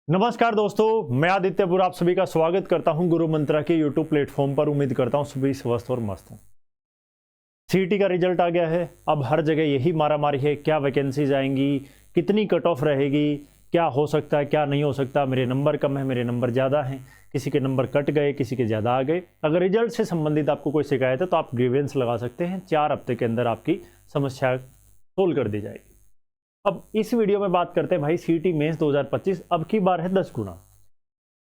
नमस्कार दोस्तों, मैं आदित्यपुर आप सभी का स्वागत करता हूं गुरु मंत्रा के यूट्यूब प्लेटफॉर्म पर। उम्मीद करता हूं सभी स्वस्थ और मस्त हैं। सीईटी का रिजल्ट आ गया है। अब हर जगह यही मारामारी है, क्या वैकेंसीज आएंगी, कितनी कट ऑफ रहेगी, क्या हो सकता है क्या नहीं हो सकता, मेरे नंबर कम है मेरे नंबर ज़्यादा हैं, किसी के नंबर कट गए किसी के ज़्यादा आ गए। अगर रिजल्ट से संबंधित आपको कोई शिकायत है तो आप ग्रीवेंस लगा सकते हैं। 4 हफ्ते के अंदर आपकी समस्या सोल्व कर दी जाएगी। अब इस वीडियो में बात करते हैं भाई सीईटी मेंस 2025 अब की बार है 10 गुना।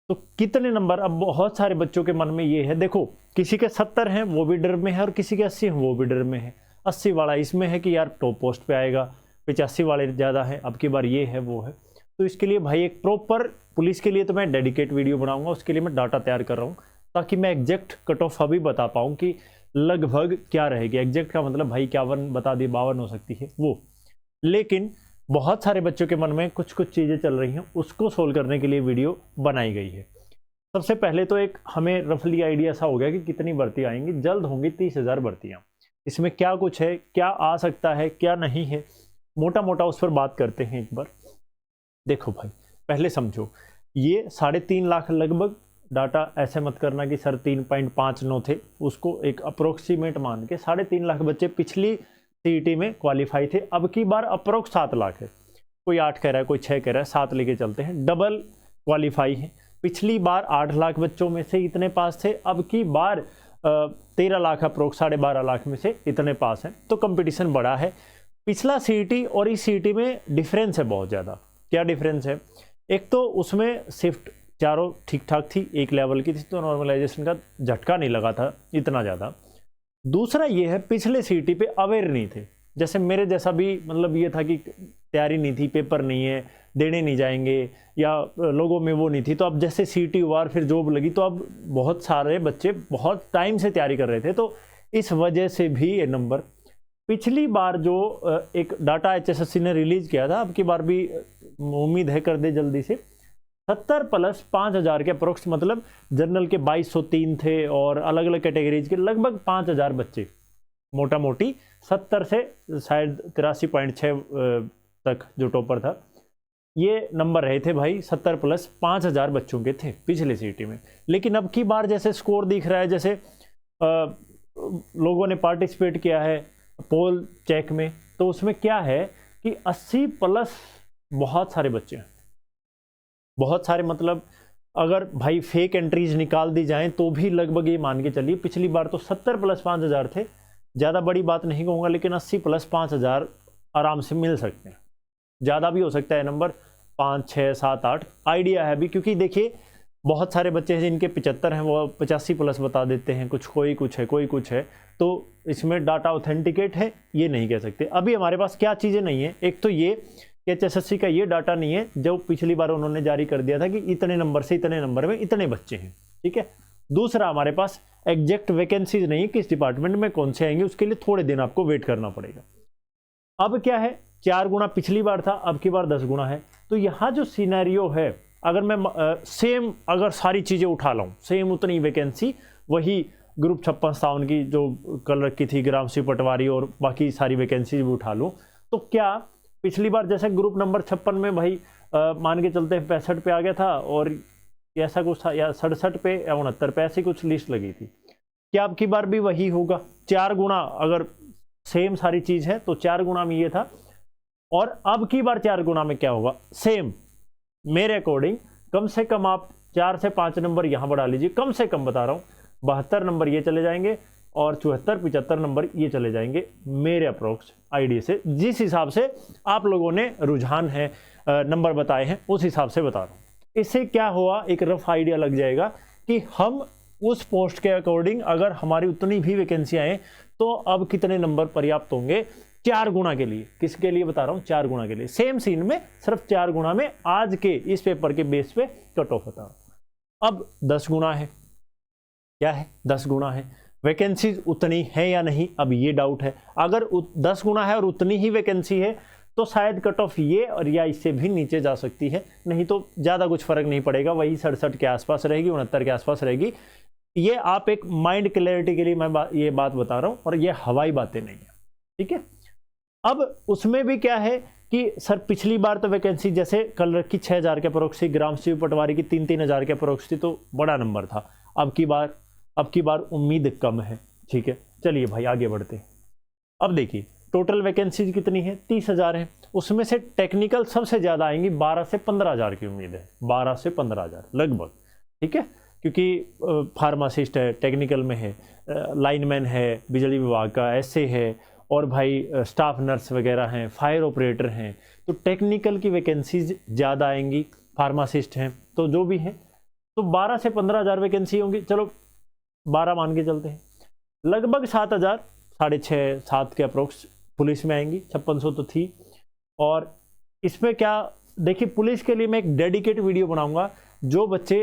तो कितने नंबर, अब बहुत सारे बच्चों के मन में ये है, देखो किसी के 70 हैं वो भी डर में है और किसी के 80 हैं वो भी डर में है। 80 वाला इसमें है कि यार टॉप पोस्ट पे आएगा, 85 वाले ज़्यादा है, अब की बार ये है वो है। तो इसके लिए भाई एक प्रॉपर पुलिस के लिए तो मैं डेडिकेट वीडियो बनाऊंगा, उसके लिए मैं डाटा तैयार कर रहा हूँ ताकि मैं एग्जैक्ट कट ऑफ अभी बता पाऊँ कि लगभग क्या रहेगी। एग्जैक्ट का मतलब भाई 51 बता दी 52 हो सकती है वो, लेकिन बहुत सारे बच्चों के मन में कुछ कुछ चीज़ें चल रही हैं, उसको सोल्व करने के लिए वीडियो बनाई गई है। सबसे पहले तो एक हमें रफली आइडिया सा हो गया कि कितनी भर्ती आएंगी। जल्द होंगी 30,000 भर्तियाँ। इसमें क्या कुछ है, क्या आ सकता है क्या नहीं है, मोटा मोटा उस पर बात करते हैं एक बार। देखो भाई, पहले समझो, ये 3.5 लाख लगभग, डाटा ऐसे मत करना कि सर 3.59 थे, उसको एक अप्रोक्सीमेट मान के 3.5 लाख बच्चे पिछली सीईटी में क्वालिफाई थे। अब की बार अप्रोक्स 7 लाख है, कोई 8 कह रहा है कोई 6 कह रहा है, 7 लेके चलते हैं, डबल क्वालिफाई है। पिछली बार 8 लाख बच्चों में से इतने पास थे, अब की बार 13 लाख अप्रोक्स 12.5 लाख में से इतने पास हैं। तो कंपटीशन बड़ा है। पिछला सीईटी और इस सीईटी में डिफरेंस है बहुत ज़्यादा। क्या डिफरेंस है? एक तो उसमें शिफ्ट चारों ठीक ठाक थी, एक लेवल की थी, तो नॉर्मलाइजेशन का झटका नहीं लगा था इतना ज़्यादा। दूसरा ये है, पिछले सीईटी पे अवेयर नहीं थे, जैसे मेरे जैसा भी, मतलब ये था कि तैयारी नहीं थी, पेपर नहीं है, देने नहीं जाएंगे, या लोगों में वो नहीं थी। तो अब जैसे सीईटी हुआ और फिर जॉब लगी, तो अब बहुत सारे बच्चे बहुत टाइम से तैयारी कर रहे थे, तो इस वजह से भी ये नंबर। पिछली बार जो एक डाटा HSSC ने रिलीज किया था, अब की बार भी उम्मीद है कर दे जल्दी से, 70 प्लस 5,000 के अप्रोक्स, मतलब जनरल के 2203 थे और अलग अलग कैटेगरीज के लगभग 5,000 बच्चे, मोटा मोटी 70 से शायद 83.6 तक जो टॉपर था, ये नंबर रहे थे भाई। 70 प्लस 5,000 बच्चों के थे पिछले सीईटी में। लेकिन अब की बार जैसे स्कोर दिख रहा है, जैसे लोगों ने पार्टिसिपेट किया है पोल चेक में, तो उसमें क्या है कि 80 प्लस बहुत सारे बच्चे हैं। बहुत सारे मतलब अगर भाई फेक एंट्रीज निकाल दी जाएं तो भी लगभग ये मान के चलिए, पिछली बार तो 70 प्लस 5,000 थे, ज़्यादा बड़ी बात नहीं कहूँगा, लेकिन 80 प्लस 5,000 आराम से मिल सकते हैं। ज़्यादा भी हो सकता है नंबर, 5, 6, 7, 8 आइडिया है भी, क्योंकि देखिए बहुत सारे बच्चे हैं जिनके 75 हैं, वो 85 प्लस बता देते हैं, कोई कुछ है कोई कुछ है। तो इसमें डाटा ऑथेंटिकेट है ये नहीं कह सकते। अभी हमारे पास क्या चीज़ें नहीं है, एक तो ये HSSC का ये डाटा नहीं है जो पिछली बार उन्होंने जारी कर दिया था कि इतने नंबर से इतने नंबर में इतने बच्चे हैं, ठीक है। दूसरा, हमारे पास एग्जैक्ट वैकेंसीज नहीं है, किस डिपार्टमेंट में कौन से आएंगे, उसके लिए थोड़े दिन आपको वेट करना पड़ेगा। अब क्या है, 4 गुना पिछली बार था, अब की बार 10 गुना है। तो यहाँ जो सिनेरियो है, अगर मैं सेम अगर सारी चीज़ें उठा लाऊं, सेम उतनी वैकेंसी, वही ग्रुप 56 की जो कल रखी थी, ग्रामसी पटवारी और बाकी सारी वैकेंसी भी उठा लूँ, तो क्या पिछली बार जैसे ग्रुप नंबर 56 में भाई मान के चलते हैं 65 पे आ गया था, और ऐसा कुछ था, या 67 पे या 69 पे, ऐसी कुछ लिस्ट लगी थी। क्या अब की बार भी वही होगा? 4 गुना, अगर सेम सारी चीज़ है तो 4 गुना में ये था, और अब की बार 4 गुना में क्या होगा? सेम। मेरे अकॉर्डिंग कम से कम आप 4 से 5 नंबर यहाँ बढ़ा लीजिए, कम से कम बता रहा हूँ, 72 नंबर ये चले जाएंगे और 74-75 नंबर ये चले जाएंगे मेरे अप्रोक्स आइडिया से। जिस हिसाब से आप लोगों ने रुझान है नंबर बताए हैं, उस हिसाब से बता रहा हूँ। इससे क्या हुआ, एक रफ आइडिया लग जाएगा कि हम उस पोस्ट के अकॉर्डिंग अगर हमारी उतनी भी वैकेंसी आए तो अब कितने नंबर पर्याप्त होंगे 4 गुना के लिए। किसके लिए बता रहा हूँ? 4 गुना के लिए। सेम सीन में सिर्फ 4 गुना में आज के इस पेपर के बेस पे कट ऑफ होता है। अब 10 गुना है, क्या है? 10 गुना है। वैकेंसी उतनी है या नहीं, अब ये डाउट है। अगर 10 गुना है और उतनी ही वैकेंसी है तो शायद कट ऑफ ये और या इससे भी नीचे जा सकती है, नहीं तो ज़्यादा कुछ फर्क नहीं पड़ेगा, वही 67 के आसपास रहेगी, 69 के आसपास रहेगी। ये आप एक माइंड क्लैरिटी के लिए मैं ये बात बता रहा हूँ, और ये हवाई बातें नहीं है, ठीक है। अब उसमें भी क्या है कि सर पिछली बार तो वैकेंसी जैसे कल रखी 6000 के अप्रोक्स थी, ग्राम सेवक पटवारी की 3-3 हज़ार के अप्रोक्स थी, तो बड़ा नंबर था। अब की बार उम्मीद कम है। ठीक है, चलिए भाई आगे बढ़ते हैं। अब देखिए टोटल वैकेंसीज कितनी है, 30,000 है। उसमें से टेक्निकल सबसे ज़्यादा आएंगी, 12 से 15,000 की उम्मीद है, 12 से 15,000 लगभग। ठीक है, क्योंकि फार्मासिस्ट है, टेक्निकल में है, लाइनमैन है, बिजली विभाग का एसए है, और भाई स्टाफ नर्स वगैरह हैं, फायर ऑपरेटर हैं, तो टेक्निकल की वैकेंसीज ज़्यादा आएंगी। फार्मासिस्ट हैं, तो जो भी हैं, तो 12 से 15,000 वैकेंसी होंगी। चलो 12 मान के चलते हैं, लगभग 7,000, 6.5-7 के अप्रोक्स पुलिस में आएंगी। 5600 तो थी। और इसमें क्या देखिए, पुलिस के लिए मैं एक डेडिकेट वीडियो बनाऊंगा। जो बच्चे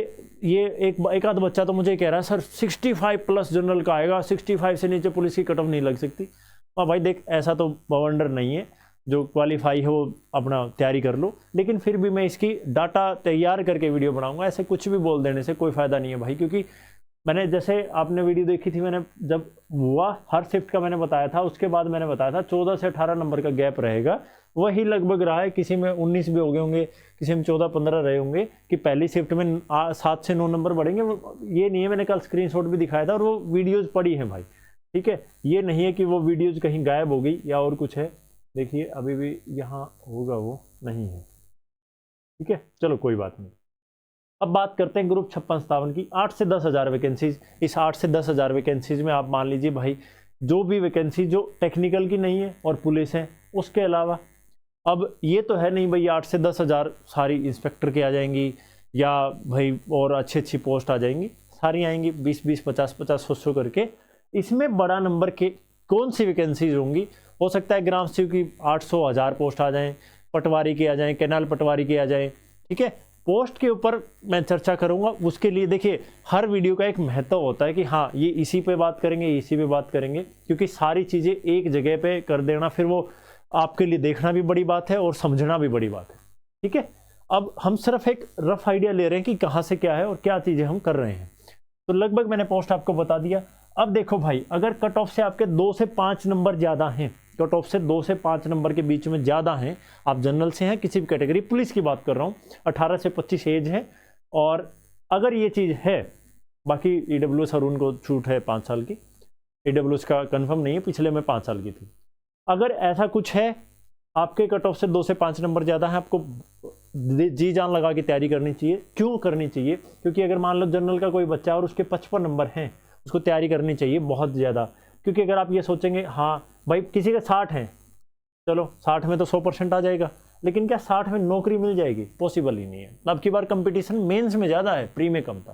ये एक आध बच्चा तो मुझे कह रहा है सर 65 प्लस जनरल का आएगा, 65 से नीचे पुलिस की कट ऑफ नहीं लग सकती। हाँ भाई देख, ऐसा तो बवंडर नहीं है, जो क्वालिफाई है वो अपना तैयारी कर लो, लेकिन फिर भी मैं इसकी डाटा तैयार करके वीडियो बनाऊंगा। ऐसे कुछ भी बोल देने से कोई फ़ायदा नहीं है भाई, क्योंकि मैंने जैसे आपने वीडियो देखी थी, मैंने जब हुआ हर शिफ्ट का मैंने बताया था, उसके बाद मैंने बताया था 14 से 18 नंबर का गैप रहेगा, वही लगभग रहा है। किसी में 19 भी हो गए होंगे, किसी में 14-15 रहे होंगे, कि पहली शिफ्ट में 7 से 9 नंबर बढ़ेंगे। ये नहीं है, मैंने कल स्क्रीनशॉट भी दिखाया था और वो वीडियोज़ पड़ी हैं भाई। ठीक है, ये नहीं है कि वो वीडियोज़ कहीं गायब हो गई या और कुछ है। देखिए अभी भी यहाँ होगा, वो नहीं है। ठीक है, चलो कोई बात नहीं। अब बात करते हैं ग्रुप 56-57 की। 8 से 10 हज़ार वैकेंसीज। इस 8 से 10 हज़ार वैकेंसीज में आप मान लीजिए भाई, जो भी वैकेंसी जो टेक्निकल की नहीं है और पुलिस है, उसके अलावा अब ये तो है नहीं भाई 8 से 10 हज़ार सारी इंस्पेक्टर की आ जाएंगी, या भाई और अच्छी पोस्ट आ जाएंगी, सारी आएंगी 20-20, 50-50, 100 करके। इसमें बड़ा नंबर के कौन सी वैकेंसीज होंगी? हो सकता है ग्राम सेवक की 800 1000 पोस्ट आ जाएं, पटवारी की आ जाएं, कैनाल पटवारी की आ जाएं। ठीक है, पोस्ट के ऊपर मैं चर्चा करूंगा। उसके लिए देखिए हर वीडियो का एक महत्व होता है कि हाँ ये इसी पे बात करेंगे, इसी पे बात करेंगे, क्योंकि सारी चीज़ें एक जगह पे कर देना फिर वो आपके लिए देखना भी बड़ी बात है और समझना भी बड़ी बात है। ठीक है, अब हम सिर्फ एक रफ आइडिया ले रहे हैं कि कहाँ से क्या है और क्या चीज़ें हम कर रहे हैं। तो लगभग मैंने पोस्ट आपको बता दिया। अब देखो भाई, अगर कट ऑफ से आपके 2 से 5 नंबर ज़्यादा हैं, कट ऑफ से 2 से 5 नंबर के बीच में ज़्यादा हैं, आप जनरल से हैं, किसी भी कैटेगरी, पुलिस की बात कर रहा हूँ, 18 से 25 एज है, और अगर ये चीज़ है, बाकी EWS अरुण को छूट है 5 साल की, EWS का कंफर्म नहीं है, पिछले में 5 साल की थी। अगर ऐसा कुछ है, आपके कट ऑफ से 2 से 5 नंबर ज़्यादा है, आपको जी जान लगा के तैयारी करनी चाहिए। क्यों करनी चाहिए? क्योंकि अगर मान लो जनरल का कोई बच्चा और उसके 55 नंबर हैं, उसको तैयारी करनी चाहिए बहुत ज़्यादा। क्योंकि अगर आप ये सोचेंगे हाँ भाई किसी के 60 हैं, चलो 60 में तो 100% आ जाएगा, लेकिन क्या 60 में नौकरी मिल जाएगी? पॉसिबल ही नहीं है। अब की बार कंपटीशन मेंस में ज़्यादा है, प्री में कम था।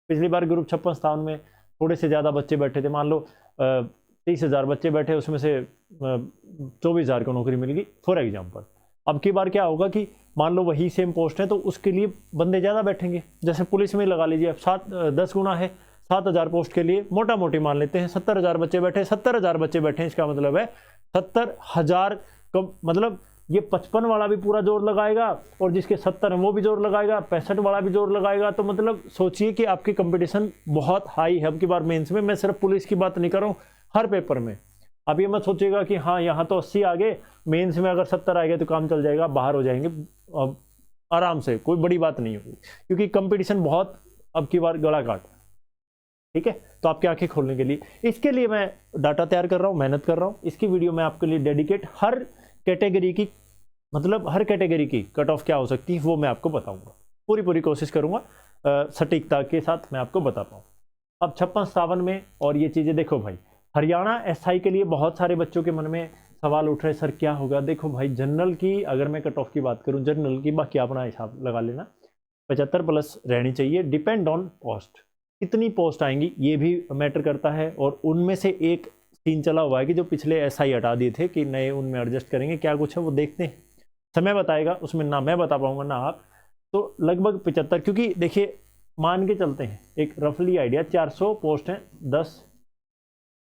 पिछली बार ग्रुप 56-57 में थोड़े से ज़्यादा बच्चे बैठे थे, मान लो 30,000 बच्चे बैठे, उसमें से 24,000 को नौकरी मिल गई फॉर एग्जाम्पल। अब की बार क्या होगा कि मान लो वही सेम पोस्ट है, तो उसके लिए बंदे ज़्यादा बैठेंगे। जैसे पुलिस में लगा लीजिए, अब 10 गुना है, 7,000 पोस्ट के लिए मोटा मोटी मान लेते हैं 70,000 बच्चे बैठे, 70,000 बच्चे बैठे, इसका मतलब है 70,000 का मतलब ये 55 वाला भी पूरा जोर लगाएगा, और जिसके 70 है वो भी जोर लगाएगा, 65 वाला भी जोर लगाएगा। तो मतलब सोचिए कि आपकी कंपटीशन बहुत हाई है अब की बार मेंस में। मैं सिर्फ पुलिस की बात नहीं कर रहा हूँ, हर पेपर में। अब ये मत सोचिएगा कि हाँ यहाँ तो 80 आ गए, मेंस में अगर 70 आ गए तो काम चल जाएगा, बाहर हो जाएंगे अब आराम से, कोई बड़ी बात नहीं होगी, क्योंकि कंपटीशन बहुत अब की बार गला काट। ठीक है, तो आपकी आंखें खोलने के लिए, इसके लिए मैं डाटा तैयार कर रहा हूँ, मेहनत कर रहा हूँ। इसकी वीडियो मैं आपके लिए डेडिकेट हर कैटेगरी की, मतलब हर कैटेगरी की कट ऑफ क्या हो सकती है वो मैं आपको बताऊंगा, पूरी कोशिश करूंगा सटीकता के साथ मैं आपको बता पाऊँ। अब 56-57 में और ये चीज़ें देखो भाई, हरियाणा SI के लिए बहुत सारे बच्चों के मन में सवाल उठ रहे, सर क्या होगा? देखो भाई, जनरल की अगर मैं कट ऑफ की बात करूँ, जनरल की, बाकी अपना हिसाब लगा लेना, 75 प्लस रहनी चाहिए। डिपेंड ऑन पोस्ट, कितनी पोस्ट आएंगी ये भी मैटर करता है। और उनमें से एक सीन चला हुआ है कि जो पिछले SI हटा दिए थे कि नए उनमें एडजस्ट करेंगे, क्या कुछ है वो देखते हैं, समय बताएगा, उसमें ना मैं बता पाऊंगा ना आप। तो लगभग 75, क्योंकि देखिए मान के चलते हैं एक रफली आइडिया, 400 पोस्ट हैं, 10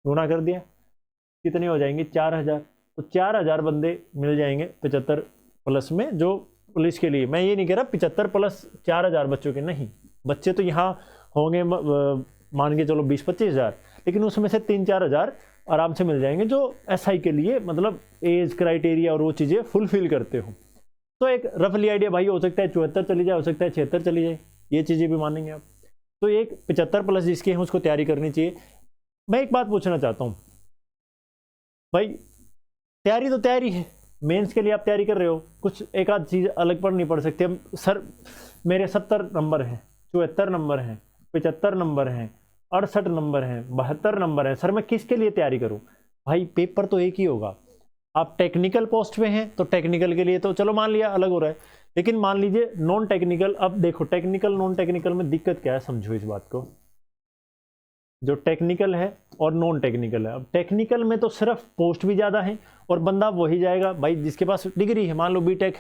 गुना कर दिया, कितने हो जाएंगे? 4,000। तो 4,000 बंदे मिल जाएंगे 75 प्लस में, जो पुलिस के लिए। मैं ये नहीं कह रहा 75 प्लस 4,000 बच्चों के, नहीं, बच्चे तो यहाँ होंगे मान के चलो 20-25 हज़ार, लेकिन उसमें से 3-4 हज़ार आराम से मिल जाएंगे जो एसआई के लिए मतलब एज क्राइटेरिया और वो चीज़ें फुलफिल करते हो। तो एक रफली आइडिया भाई हो सकता है 74 चली जाए, हो सकता है 76 चली जाए, ये चीज़ें भी मानेंगे आप। तो एक 75 प्लस जिसके हैं उसको तैयारी करनी चाहिए। मैं एक बात पूछना चाहता हूँ भाई, तैयारी तो तैयारी है, मेंस के लिए आप तैयारी कर रहे हो, कुछ एक आध चीज़ अलग पढ़ नहीं पढ़ सकते। सर मेरे 70 नंबर हैं, 74 नंबर हैं, 75 नंबर हैं, 68 नंबर हैं, 72 नंबर हैं, सर मैं किसके लिए तैयारी करूं? भाई पेपर तो एक ही होगा। आप टेक्निकल पोस्ट पे हैं तो टेक्निकल के लिए तो चलो मान लिया अलग हो रहा है, लेकिन मान लीजिए नॉन टेक्निकल। अब देखो टेक्निकल नॉन टेक्निकल में दिक्कत क्या है, समझो इस बात को। जो टेक्निकल है और नॉन टेक्निकल है, अब टेक्निकल में तो सिर्फ पोस्ट भी ज़्यादा है और बंदा वही जाएगा भाई जिसके पास डिग्री है, मान लो बीटेक,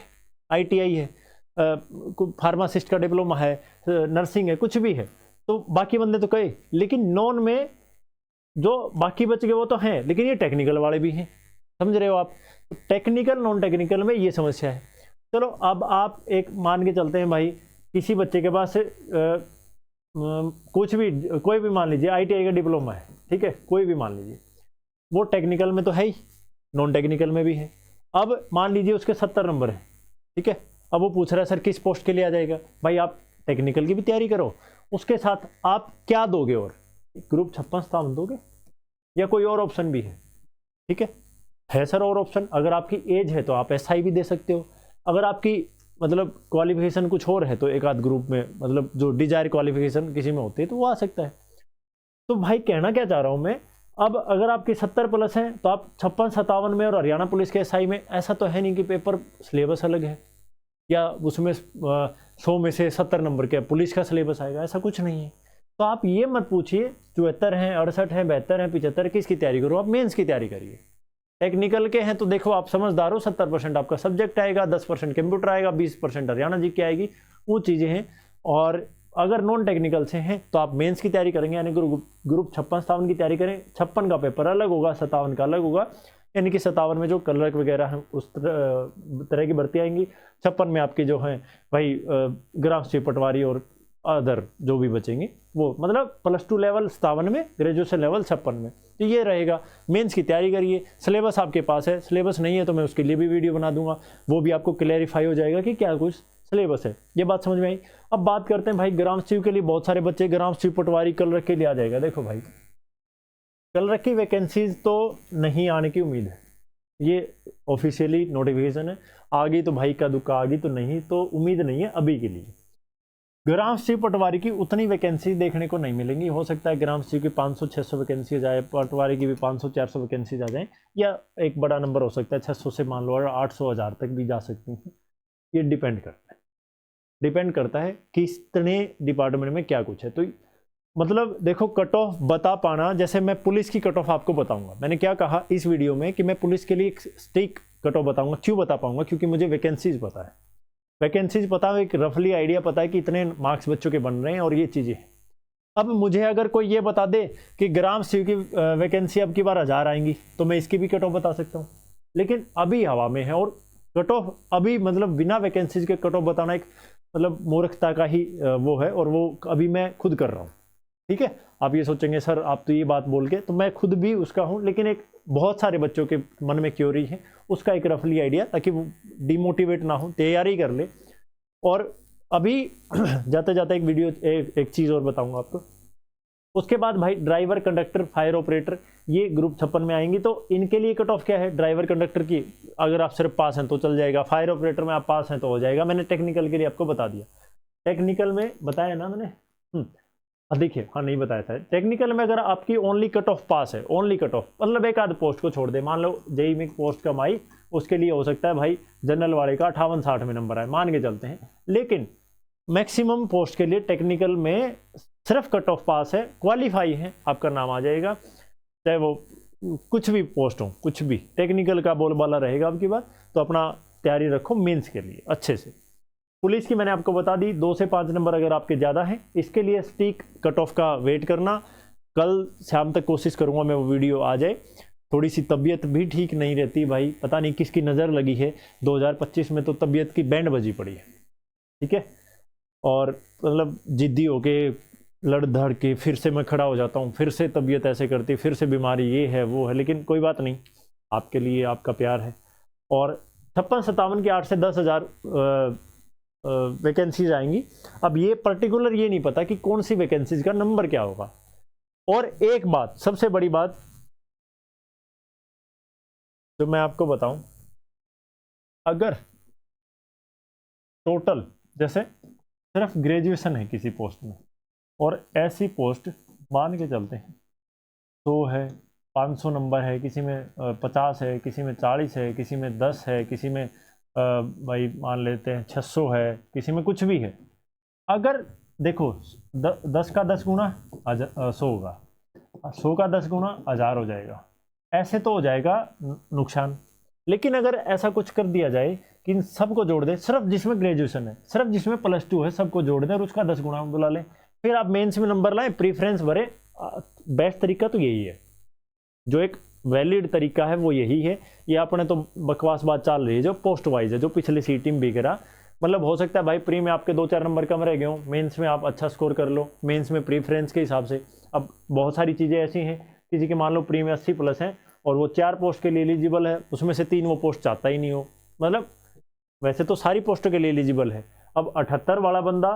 आईटीआई है, फार्मासिस्ट का डिप्लोमा है, नर्सिंग है, कुछ भी है, तो बाकी बंदे तो कहे। लेकिन नॉन में जो बाकी बच गए वो तो हैं, लेकिन ये टेक्निकल वाले भी हैं, समझ रहे हो आप। टेक्निकल नॉन टेक्निकल में ये समस्या है। चलो अब आप एक मान के चलते हैं भाई, किसी बच्चे के पास कुछ भी, कोई भी मान लीजिए आईटीआई का डिप्लोमा है, ठीक है, कोई भी मान लीजिए, वो टेक्निकल में तो है ही, नॉन टेक्निकल में भी है। अब मान लीजिए उसके 70 नंबर है, ठीक है, अब वो पूछ रहा है सर किस पोस्ट के लिए आ जाएगा? भाई आप टेक्निकल की भी तैयारी करो, उसके साथ आप क्या दोगे और ग्रुप 56 दोगे या कोई और ऑप्शन भी है? ठीक है सर और ऑप्शन, अगर आपकी एज है तो आप एसआई भी दे सकते हो, अगर आपकी मतलब क्वालिफिकेशन कुछ और है तो एक आध ग्रुप में मतलब जो डिजायर क्वालिफिकेशन किसी में होती है तो वो आ सकता है। तो भाई कहना क्या चाह रहा हूं मैं, अब अगर आपकी 70 प्लस हैं तो आप 56-57 में और हरियाणा पुलिस के एसआई में, ऐसा तो है नहीं कि पेपर सिलेबस अलग है या उसमें 100 में से 70 नंबर के पुलिस का सिलेबस आएगा, ऐसा कुछ नहीं है। तो आप ये मत पूछिए 74 हैं, 68 हैं, 72 हैं, 75, किसकी तैयारी करो? आप मेंस की तैयारी करिए। टेक्निकल के हैं तो देखो आप समझदार हो, 70% आपका सब्जेक्ट आएगा, 10% कंप्यूटर आएगा, 20% हरियाणा जी की आएगी, वो चीज़ें हैं। और अगर नॉन टेक्निकल से हैं तो आप मेंस की तैयारी करेंगे, यानी ग्रुप 56-57 की तैयारी करें। 56 का पेपर अलग होगा, 57 का अलग होगा, यानी कि 57 में जो क्लर्क वगैरह हैं उस तरह की भर्ती आएंगी। 56 में आपके जो हैं भाई ग्राम स्वीप पटवारी और अदर जो भी बचेंगे वो, मतलब +2 लेवल 57 में, ग्रेजुएशन लेवल 56 में। तो ये रहेगा। मेंस की तैयारी करिए, सिलेबस आपके पास है, सिलेबस नहीं है तो मैं उसके लिए भी वीडियो बना दूंगा, वो भी आपको क्लैरिफाई हो जाएगा कि क्या कुछ सिलेबस है। ये बात समझ में आई। अब बात करते हैं भाई ग्राम स्वीप के लिए, बहुत सारे बच्चे ग्राम स्वीप पटवारी क्लर्क के लिए आ जाएगा। देखो भाई क्लर्क की वैकेंसीज तो नहीं आने की उम्मीद है, ये ऑफिशियली नोटिफिकेशन है, आ गई तो भाई का दुक्का, आ गई तो नहीं, तो उम्मीद नहीं है अभी के लिए। ग्राम स्वीप पटवारी की उतनी वैकेंसी देखने को नहीं मिलेंगी, हो सकता है ग्राम स्वीप की 500-600 वैकेंसी आ जाए, पटवारी की भी 500-400 वैकेंसीज आ जाए, या एक बड़ा नंबर हो सकता है 600 से मान लो 800-1000 तक भी जा सकती हैं। ये डिपेंड करता है कि कितने डिपार्टमेंट में क्या कुछ है। तो मतलब देखो कट ऑफ बता पाना, जैसे मैं पुलिस की कट ऑफ आपको बताऊंगा, मैंने क्या कहा इस वीडियो में कि मैं पुलिस के लिए एक स्टिक कट ऑफ बताऊंगा। क्यों बता पाऊंगा? क्योंकि मुझे वैकेंसीज पता है, वैकेंसीज पता है, एक रफली आइडिया पता है कि इतने मार्क्स बच्चों के बन रहे हैं और ये चीज़ें। अब मुझे अगर कोई ये बता दे कि ग्राम स्वीप की वैकेंसी अब की बार 1000 आएंगी तो मैं इसकी भी कट ऑफ बता सकता हूँ, लेकिन अभी हवा में है और कट ऑफ अभी मतलब बिना वैकेंसीज के कट ऑफ बताना एक मतलब मूर्खता का ही वो है, और वो अभी मैं खुद कर रहा हूँ। ठीक है, आप ये सोचेंगे सर आप तो ये बात बोल के, तो मैं खुद भी उसका हूँ, लेकिन एक बहुत सारे बच्चों के मन में क्योरी है, उसका एक रफली आइडिया, ताकि वो डिमोटिवेट ना हो, तैयारी कर ले। और अभी जाते जाते एक वीडियो एक चीज़ और बताऊंगा आपको। उसके बाद भाई ड्राइवर, कंडक्टर, फायर ऑपरेटर, ये ग्रुप 56 में आएंगी। तो इनके लिए कट ऑफ क्या है? ड्राइवर कंडक्टर की अगर आप सिर्फ पास हैं तो चल जाएगा, फायर ऑपरेटर में आप पास हैं तो हो जाएगा। मैंने टेक्निकल के लिए आपको बता दिया, टेक्निकल में बताया ना मैंने, देखिए हाँ नहीं बताया था। टेक्निकल में अगर आपकी ओनली कट ऑफ पास है, ओनली कट ऑफ मतलब एक आध पोस्ट को छोड़ दे, मान लो जेई में पोस्ट कम आई, उसके लिए हो सकता है भाई जनरल वाले का 58-60 में नंबर आए, मान के चलते हैं, लेकिन मैक्सिमम पोस्ट के लिए टेक्निकल में सिर्फ कट ऑफ पास है, क्वालिफाई है, आपका नाम आ जाएगा, चाहे वो कुछ भी पोस्ट हो, कुछ भी टेक्निकल का बोलबाला रहेगा आपकी बात। तो अपना तैयारी रखो मेंस के लिए अच्छे से। पुलिस की मैंने आपको बता दी, 2 से 5 नंबर अगर आपके ज़्यादा हैं, इसके लिए स्टिक कट ऑफ का वेट करना। कल शाम तक कोशिश करूँगा मैं वो वीडियो आ जाए। थोड़ी सी तबीयत भी ठीक नहीं रहती भाई, पता नहीं किसकी नज़र लगी है, 2025 में तो तबीयत की बैंड बजी पड़ी है, ठीक है, और मतलब जिद्दी होके लड़ धड़ के फिर से मैं खड़ा हो जाता हूँ, फिर से तबीयत ऐसे करती, फिर से बीमारी ये है वो है, लेकिन कोई बात नहीं, आपके लिए आपका प्यार है। और 56-57 की 8 से 10,000 वैकेंसीज आएंगी। अब ये पर्टिकुलर ये नहीं पता कि कौन सी वैकेंसीज का नंबर क्या होगा। और एक बात, सबसे बड़ी बात जो मैं आपको बताऊं, अगर टोटल जैसे सिर्फ ग्रेजुएशन है किसी पोस्ट में, और ऐसी पोस्ट मान के चलते हैं 100 है, 500 नंबर है, किसी में 50 है, किसी में 40 है, किसी में 10 है, किसी में भाई मान लेते हैं 600 है, किसी में कुछ भी है। अगर देखो 10 का 10 गुना 100 होगा, 100 का 10 गुना 1000 हो जाएगा, ऐसे तो हो जाएगा नुकसान। लेकिन अगर ऐसा कुछ कर दिया जाए कि इन सबको जोड़ दे, सिर्फ जिसमें ग्रेजुएशन है, सिर्फ जिसमें +2 है, सबको जोड़ दें और उसका 10 गुना बुला लें, फिर आप मेंस में नंबर लाएं, प्रीफ्रेंस भरे। बेस्ट तरीका तो यही है, जो एक वैलिड तरीका है वो यही है। ये आपने तो बकवास बात चल रही है जो पोस्ट वाइज है, जो पिछले सीटी में बिगड़ा। मतलब हो सकता है भाई प्री में आपके 2-4 नंबर कम रह गए हों, मेंस में आप अच्छा स्कोर कर लो, मेंस में प्रीफ्रेंस के हिसाब से। अब बहुत सारी चीज़ें ऐसी हैं, किसी के मान लो प्री में 80+ हैं और वो 4 पोस्ट के लिए एलिजिबल है, उसमें से 3 वो पोस्ट चाहता ही नहीं हो, मतलब वैसे तो सारी पोस्टों के लिए एलिजिबल है। अब 78 वाला बंदा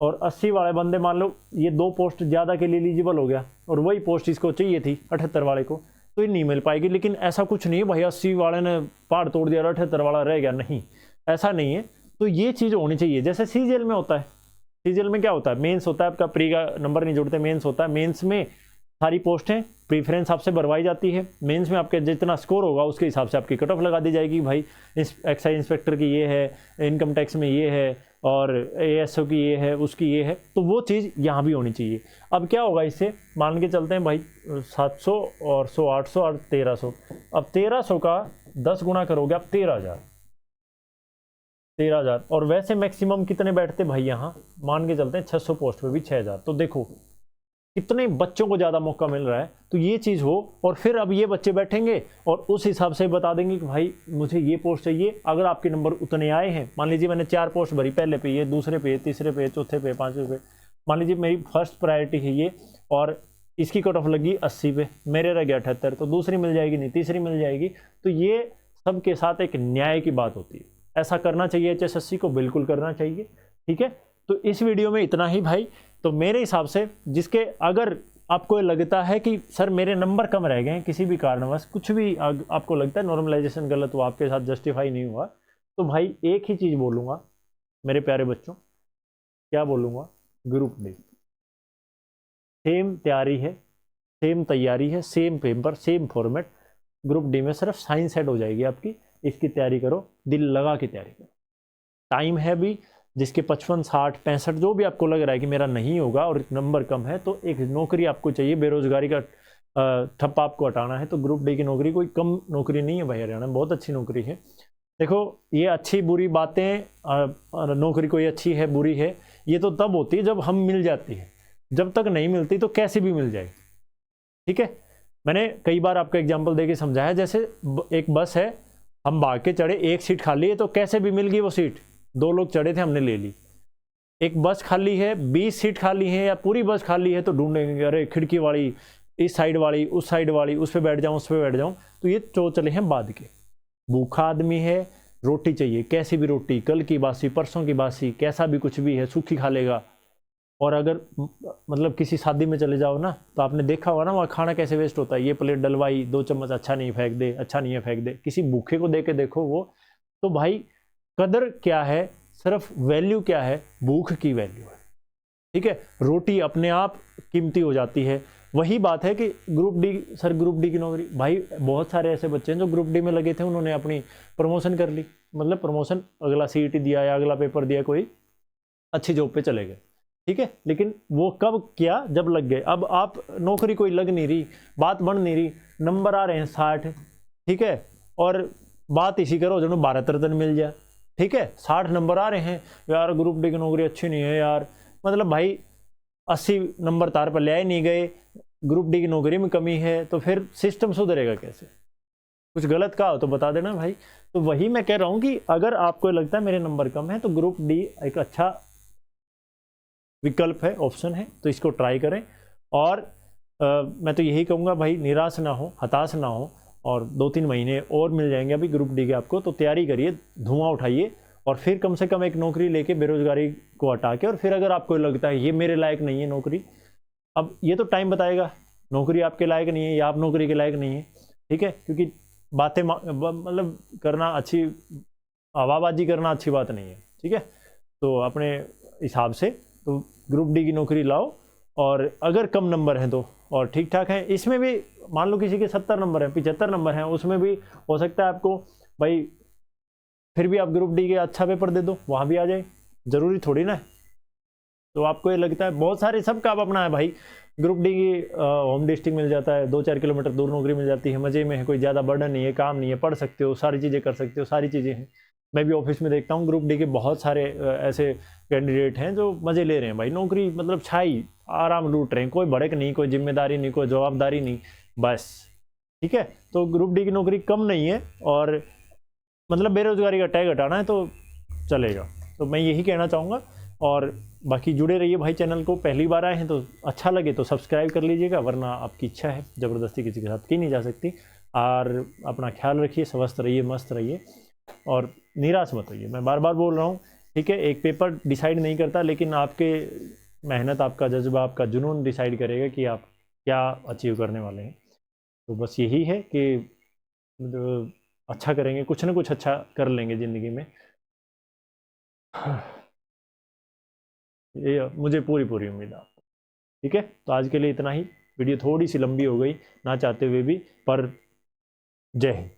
और 80 वाले बंदे मान लो ये 2 पोस्ट ज़्यादा के लिए एलिजिबल हो गया, और वही पोस्ट इसको चाहिए थी 78 वाले को, तो ये नहीं मिल पाएगी। लेकिन ऐसा कुछ नहीं है भाई 80 वाले ने पहाड़ तोड़ दिया और 78 वाला रह गया, नहीं, ऐसा नहीं है। तो ये चीज़ होनी चाहिए, जैसे सीजीएल में होता है। सीजीएल में क्या होता है, मेंस होता है, आपका प्री का नंबर नहीं जुड़ते, मेंस होता है। मेंस में सारी पोस्टें प्रीफ्रेंस आपसे भरवाई जाती है, मेंस में आपके जितना स्कोर होगा उसके हिसाब से आपकी कट ऑफ लगा दी जाएगी। भाई एक्साइज इंस्पेक्टर की ये है, इनकम टैक्स में ये है, और एएसओ की ये है, उसकी ये है, तो वो चीज़ यहाँ भी होनी चाहिए। अब क्या होगा इससे, मान के चलते हैं भाई 700 और 100 800 और 1300। अब 1300 का 10 गुना करोगे आप 13,000। और वैसे मैक्सिमम कितने बैठते भाई, यहाँ मान के चलते हैं 600 पोस्ट पे भी 6,000। तो देखो कितने बच्चों को ज़्यादा मौका मिल रहा है। तो ये चीज़ हो, और फिर अब ये बच्चे बैठेंगे और उस हिसाब से बता देंगे कि भाई मुझे ये पोस्ट चाहिए। अगर आपके नंबर उतने आए हैं, मान लीजिए मैंने 4 पोस्ट भरी, पहले पे ये, दूसरे पे, तीसरे पे, चौथे पे, 5वें पे, मान लीजिए मेरी फर्स्ट प्रायोरिटी है ये, और इसकी कट ऑफ लगी 80 पे, मेरे रह गया 78, तो दूसरी मिल जाएगी नहीं, तीसरी मिल जाएगी। तो ये सबके साथ एक न्याय की बात होती है, ऐसा करना चाहिए एचएसएससी को, बिल्कुल करना चाहिए। ठीक है, तो इस वीडियो में इतना ही भाई। तो मेरे हिसाब से जिसके अगर आपको लगता है कि सर मेरे नंबर कम रह गए हैं किसी भी कारणवश, कुछ भी आपको लगता है नॉर्मलाइजेशन गलत हुआ, आपके साथ जस्टिफाई नहीं हुआ, तो भाई एक ही चीज़ बोलूँगा मेरे प्यारे बच्चों, क्या बोलूँगा, ग्रुप डी सेम तैयारी है, सेम तैयारी है, same paper, same format. Group D में सिर्फ साइंस सेट हो जाएगी आपकी, इसकी तैयारी करो, दिल लगा के तैयारी करो। टाइम है भी, जिसके 55 60 65 जो भी आपको लग रहा है कि मेरा नहीं होगा और नंबर कम है, तो एक नौकरी आपको चाहिए, बेरोजगारी का ठप्पा आपको हटाना है, तो ग्रुप डी की नौकरी कोई कम नौकरी नहीं है भाई, हरियाणा में बहुत अच्छी नौकरी है। देखो ये अच्छी बुरी बातें, नौकरी कोई अच्छी है बुरी है, ये तो तब होती है जब हम मिल जाती है, जब तक नहीं मिलती तो कैसे भी मिल जाएगी। ठीक है, मैंने कई बार आपको एग्जाम्पल दे के समझाया, जैसे एक बस है, हम भाग के चढ़े, एक सीट खाली है, तो कैसे भी मिल गई वो सीट, 2 लोग चढ़े थे, हमने ले ली। एक बस खाली है, 20 सीट खाली है, या पूरी बस खाली है, तो ढूंढेंगे अरे खिड़की वाली, इस साइड वाली, उस साइड वाली, उस पर बैठ जाऊँ, उस पर बैठ जाऊँ। तो ये चौचले हैं बाद के। भूखा आदमी है, रोटी चाहिए, कैसी भी रोटी, कल की बासी, परसों की बासी, कैसा भी कुछ भी है, सूखी खा लेगा। और अगर मतलब किसी शादी में चले जाओ ना, तो आपने देखा होगा ना वहाँ खाना कैसे वेस्ट होता है, ये प्लेट डलवाई, 2 चम्मच, अच्छा नहीं फेंक दे, अच्छा नहीं है फेंक दे। किसी भूखे को दे के देखो वो, तो भाई कदर क्या है, सिर्फ वैल्यू क्या है, भूख की वैल्यू है। ठीक है, रोटी अपने आप कीमती हो जाती है। वही बात है कि group D, sir group D की नौकरी, भाई बहुत सारे ऐसे बच्चे हैं जो ग्रुप डी में लगे थे, उन्होंने अपनी प्रमोशन कर ली, मतलब प्रमोशन, अगला सीईटी दिया या अगला पेपर दिया, कोई अच्छी जॉब पे चले गए। ठीक है, लेकिन वो कब किया, जब लग गए। अब आप नौकरी कोई लग नहीं रही, बात बन नहीं रही, नंबर आ रहे हैं 60, ठीक है, और बात इसी करो जो भारत रत्न मिल जाए। ठीक है, 60 नंबर आ रहे हैं, यार ग्रुप डी की नौकरी अच्छी नहीं है यार, मतलब भाई 80 नंबर तार पर ले आए नहीं गए, ग्रुप डी की नौकरी में कमी है, तो फिर सिस्टम सुधरेगा कैसे? कुछ गलत कहा हो तो बता देना भाई। तो वही मैं कह रहा हूँ कि अगर आपको लगता है मेरे नंबर कम है, तो ग्रुप डी एक अच्छा विकल्प है, ऑप्शन है, तो इसको ट्राई करें। और मैं तो यही कहूँगा भाई, निराश ना हो, हताश ना हो, और 2-3 महीने और मिल जाएंगे अभी ग्रुप डी के आपको, तो तैयारी करिए, धुआं उठाइए, और फिर कम से कम एक नौकरी लेके बेरोजगारी को हटा के, और फिर अगर आपको लगता है ये मेरे लायक नहीं है नौकरी, अब ये तो टाइम बताएगा नौकरी आपके लायक नहीं है या आप नौकरी के लायक नहीं है, ठीक है, क्योंकि बातें मतलब करना अच्छी, हवाबाजी करना अच्छी बात नहीं है, ठीक है। तो अपने हिसाब से तो ग्रुप डी की नौकरी लाओ, और अगर कम नंबर हैं तो, और ठीक ठाक है, इसमें भी मान लो किसी के 70 नंबर हैं, 75 नंबर हैं, उसमें भी हो सकता है आपको भाई, फिर भी आप ग्रुप डी के अच्छा पेपर दे दो, वहाँ भी आ जाए, ज़रूरी थोड़ी ना है। तो आपको ये लगता है बहुत सारे, सबका आप अपना है भाई, ग्रुप डी की होम डिस्ट्रिक्ट मिल जाता है, 2-4 किलोमीटर दूर नौकरी मिल जाती है, मज़े में है, कोई ज़्यादा बर्डन नहीं है, काम नहीं है, पढ़ सकते हो, सारी चीज़ें कर सकते हो, सारी चीज़ें हैं। मैं भी ऑफिस में देखता हूँ ग्रुप डी के बहुत सारे ऐसे कैंडिडेट हैं जो मज़े ले रहे हैं भाई, नौकरी मतलब छाई, आराम लूट रहे हैं, कोई भड़क नहीं, कोई जिम्मेदारी नहीं, कोई जवाबदारी नहीं, बस, ठीक है। तो ग्रुप डी की नौकरी कम नहीं है, और मतलब बेरोजगारी का टैग हटाना है तो चलेगा, तो मैं यही कहना चाहूँगा। और बाकी जुड़े रहिए भाई, चैनल को पहली बार आए हैं तो अच्छा लगे तो सब्सक्राइब कर लीजिएगा, वरना आपकी इच्छा है, ज़बरदस्ती किसी के साथ की नहीं जा सकती। और अपना ख्याल रखिए, स्वस्थ रहिए, मस्त रहिए, और निराश मत होइए, मैं बार बार बोल रहा हूँ, ठीक है। एक पेपर डिसाइड नहीं करता, लेकिन आपके मेहनत, आपका जज्बा, आपका जुनून डिसाइड करेगा कि आप क्या अचीव करने वाले हैं। तो बस यही है कि अच्छा करेंगे, कुछ ना कुछ अच्छा कर लेंगे ज़िंदगी में, ये मुझे पूरी उम्मीद है आपको, ठीक है। तो आज के लिए इतना ही, वीडियो थोड़ी सी लंबी हो गई ना चाहते हुए भी, पर जय हिंद।